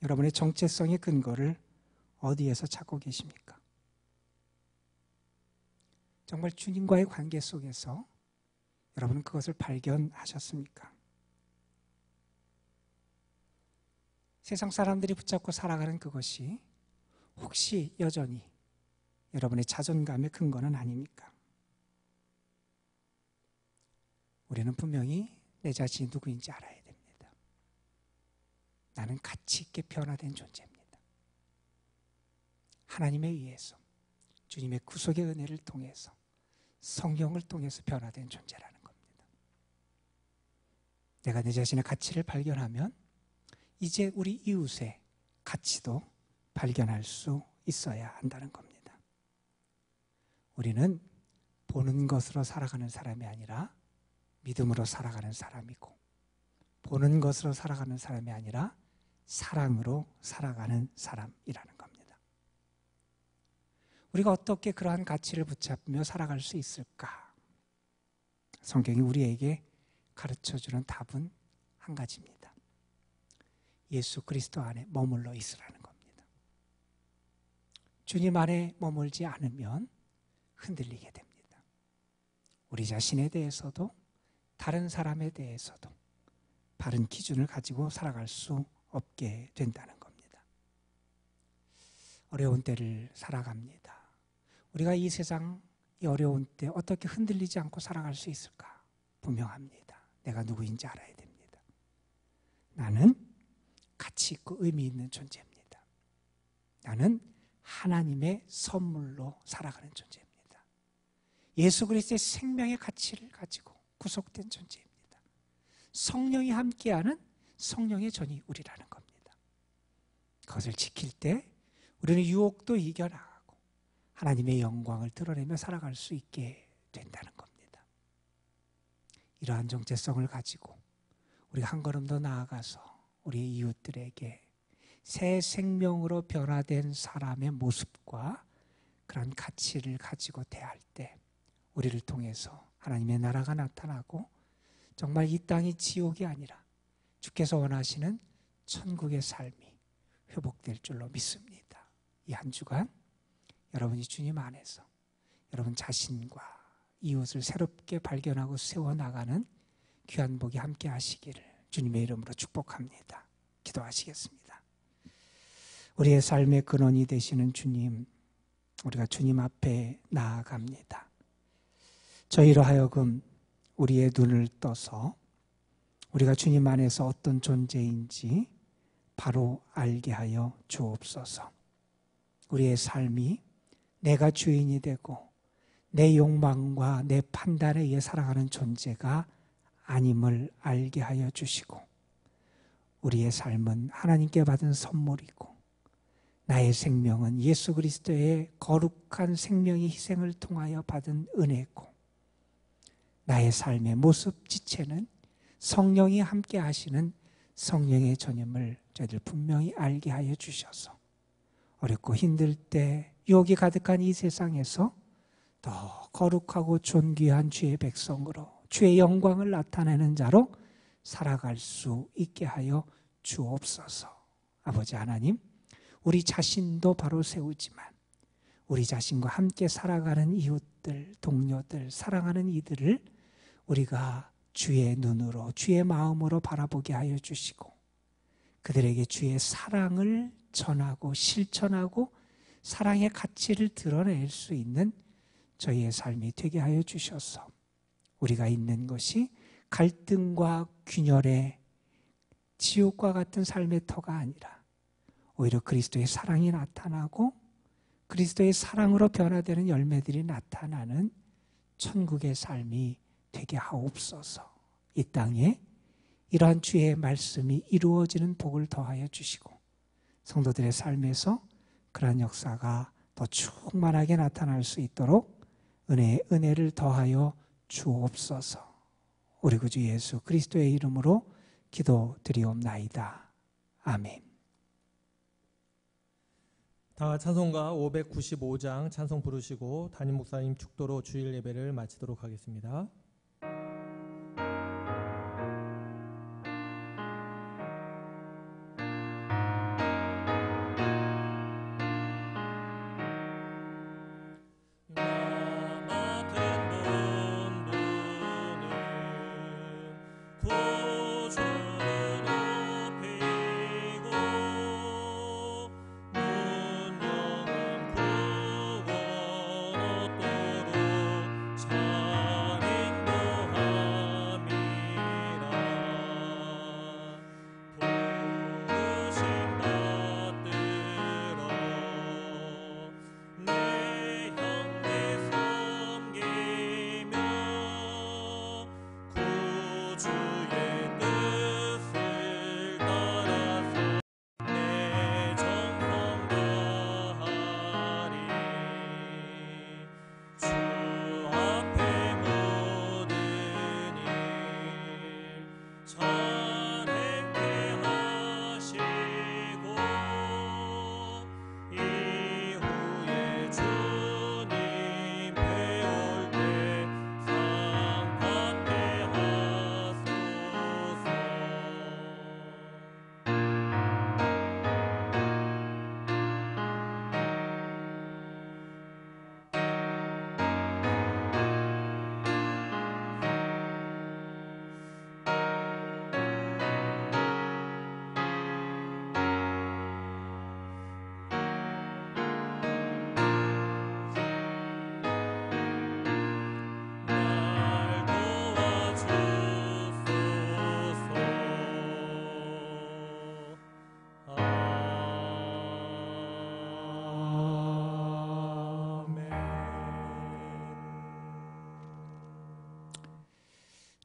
여러분의 정체성의 근거를 어디에서 찾고 계십니까? 정말 주님과의 관계 속에서 여러분은 그것을 발견하셨습니까? 세상 사람들이 붙잡고 살아가는 그것이 혹시 여전히 여러분의 자존감의 근거는 아닙니까? 우리는 분명히 내 자신이 누구인지 알아야 됩니다. 나는 가치 있게 변화된 존재입니다. 하나님에 의해서, 주님의 구속의 은혜를 통해서, 성령을 통해서 변화된 존재라는 겁니다. 내가 내 자신의 가치를 발견하면 이제 우리 이웃의 가치도 발견할 수 있어야 한다는 겁니다. 우리는 보는 것으로 살아가는 사람이 아니라 믿음으로 살아가는 사람이고, 보는 것으로 살아가는 사람이 아니라 사랑으로 살아가는 사람이라는 겁니다. 우리가 어떻게 그러한 가치를 붙잡으며 살아갈 수 있을까? 성경이 우리에게 가르쳐주는 답은 한 가지입니다. 예수 그리스도 안에 머물러 있으라는 겁니다. 주님 안에 머물지 않으면 흔들리게 됩니다. 우리 자신에 대해서도 다른 사람에 대해서도 바른 기준을 가지고 살아갈 수 없게 된다는 겁니다. 어려운 때를 살아갑니다. 우리가 이 세상 이 어려운 때 어떻게 흔들리지 않고 살아갈 수 있을까? 분명합니다. 내가 누구인지 알아야 됩니다. 나는 가치 있고 의미 있는 존재입니다. 나는 하나님의 선물로 살아가는 존재입니다. 예수 그리스도의 생명의 가치를 가지고 구속된 존재입니다. 성령이 함께하는 성령의 전이우리라는 겁니다. 그것을 지킬 때 우리는 유혹도 이겨나가고 하나님의 영광을 드러내며 살아갈 수 있게 된다는 겁니다. 이러한 정체성을 가지고 우리가 한 걸음 더 나아가서 우리의 이웃들에게 새 생명으로 변화된 사람의 모습과 그런 가치를 가지고 대할 때 우리를 통해서 하나님의 나라가 나타나고 정말 이 땅이 지옥이 아니라 주께서 원하시는 천국의 삶이 회복될 줄로 믿습니다. 이 한 주간 여러분이 주님 안에서 여러분 자신과 이웃을 새롭게 발견하고 세워나가는 귀한 복이 함께 하시기를 주님의 이름으로 축복합니다. 기도하시겠습니다. 우리의 삶의 근원이 되시는 주님, 우리가 주님 앞에 나아갑니다. 저희로 하여금 우리의 눈을 떠서 우리가 주님 안에서 어떤 존재인지 바로 알게 하여 주옵소서. 우리의 삶이 내가 주인이 되고 내 욕망과 내 판단에 의해 살아가는 존재가 아님을 알게 하여 주시고 우리의 삶은 하나님께 받은 선물이고 나의 생명은 예수 그리스도의 거룩한 생명의 희생을 통하여 받은 은혜고 나의 삶의 모습 지체는 성령이 함께 하시는 성령의 전임을 저희들 분명히 알게 하여 주셔서 어렵고 힘들 때 유혹이 가득한 이 세상에서 더 거룩하고 존귀한 주의 백성으로 주의 영광을 나타내는 자로 살아갈 수 있게 하여 주옵소서. 아버지 하나님, 우리 자신도 바로 세우지만 우리 자신과 함께 살아가는 이웃들, 동료들, 사랑하는 이들을 우리가 주의 눈으로, 주의 마음으로 바라보게 하여 주시고 그들에게 주의 사랑을 전하고 실천하고 사랑의 가치를 드러낼 수 있는 저희의 삶이 되게 하여 주셔서 우리가 있는 것이 갈등과 균열의 지옥과 같은 삶의 터가 아니라 오히려 그리스도의 사랑이 나타나고 그리스도의 사랑으로 변화되는 열매들이 나타나는 천국의 삶이 되게 하옵소서. 이 땅에 이러한 주의 말씀이 이루어지는 복을 더하여 주시고 성도들의 삶에서 그러한 역사가 더 충만하게 나타날 수 있도록 은혜를 더하여 주옵소서. 우리 구주 예수 그리스도의 이름으로 기도드리옵나이다. 아멘. 다 찬송가 595장 찬송 부르시고 담임 목사님 축도로 주일 예배를 마치도록 하겠습니다. 샤린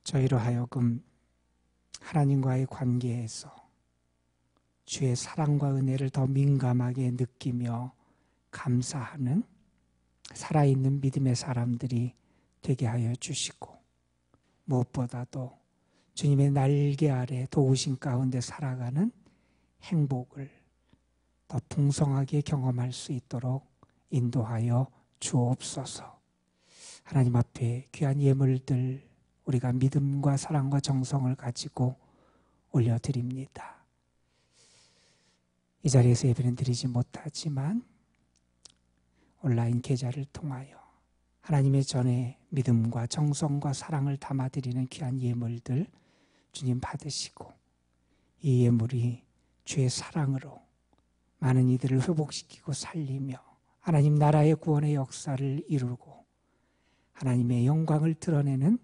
저희로 하여금 하나님과의 관계에서 주의 사랑과 은혜를 더 민감하게 느끼며 감사하는 살아있는 믿음의 사람들이 되게 하여 주시고, 무엇보다도 주님의 날개 아래 도우심 가운데 살아가는 행복을 더 풍성하게 경험할 수 있도록 인도하여 주옵소서. 하나님 앞에 귀한 예물들 우리가 믿음과 사랑과 정성을 가지고 올려드립니다. 이 자리에서 예배는 드리지 못하지만 온라인 계좌를 통하여 하나님의 전에 믿음과 정성과 사랑을 담아드리는 귀한 예물들 주님 받으시고, 이 예물이 주의 사랑으로 많은 이들을 회복시키고 살리며 하나님 나라의 구원의 역사를 이루고 하나님의 영광을 드러내는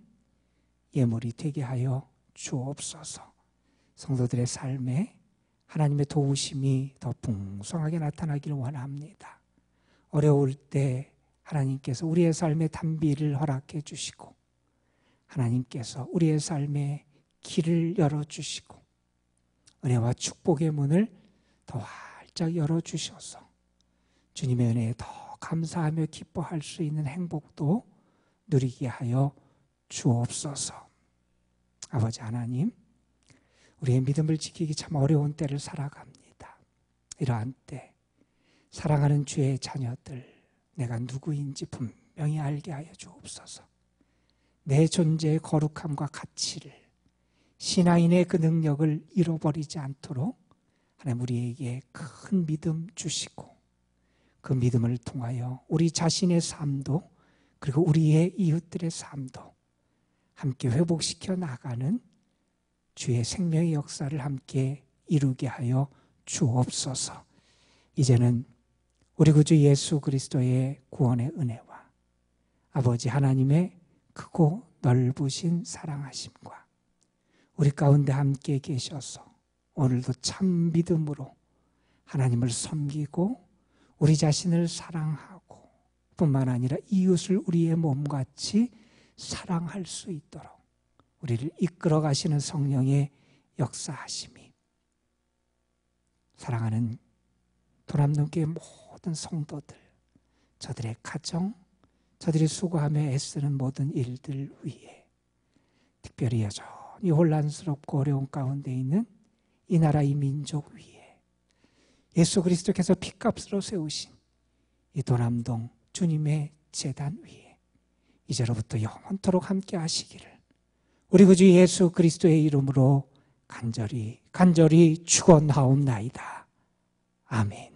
예물이 되게 하여 주옵소서. 성도들의 삶에 하나님의 도우심이 더 풍성하게 나타나기를 원합니다. 어려울 때 하나님께서 우리의 삶에 단비를 허락해 주시고, 하나님께서 우리의 삶에 길을 열어주시고, 은혜와 축복의 문을 더 활짝 열어주셔서 주님의 은혜에 더 감사하며 기뻐할 수 있는 행복도 누리게 하여 주옵소서. 아버지 하나님, 우리의 믿음을 지키기 참 어려운 때를 살아갑니다. 이러한 때 사랑하는 주의 자녀들, 내가 누구인지 분명히 알게 하여 주옵소서. 내 존재의 거룩함과 가치를, 신앙인의 그 능력을 잃어버리지 않도록 하나님 우리에게 큰 믿음 주시고, 그 믿음을 통하여 우리 자신의 삶도 그리고 우리의 이웃들의 삶도 함께 회복시켜 나가는 주의 생명의 역사를 함께 이루게 하여 주옵소서. 이제는 우리 구주 예수 그리스도의 구원의 은혜와 아버지 하나님의 크고 넓으신 사랑하심과 우리 가운데 함께 계셔서 오늘도 참 믿음으로 하나님을 섬기고 우리 자신을 사랑하고 뿐만 아니라 이웃을 우리의 몸같이 사랑할 수 있도록 우리를 이끌어 가시는 성령의 역사하심이, 사랑하는 도남동교회 모든 성도들, 저들의 가정, 저들이 수고하며 애쓰는 모든 일들 위에, 특별히 여전히 혼란스럽고 어려운 가운데 있는 이 나라 이 민족 위에 예수 그리스도께서 핏값으로 세우신 이 도남동 주님의 제단 위에 이제로부터 영원토록 함께 하시기를 우리 구주 예수 그리스도의 이름으로 간절히 축원하옵나이다. 아멘.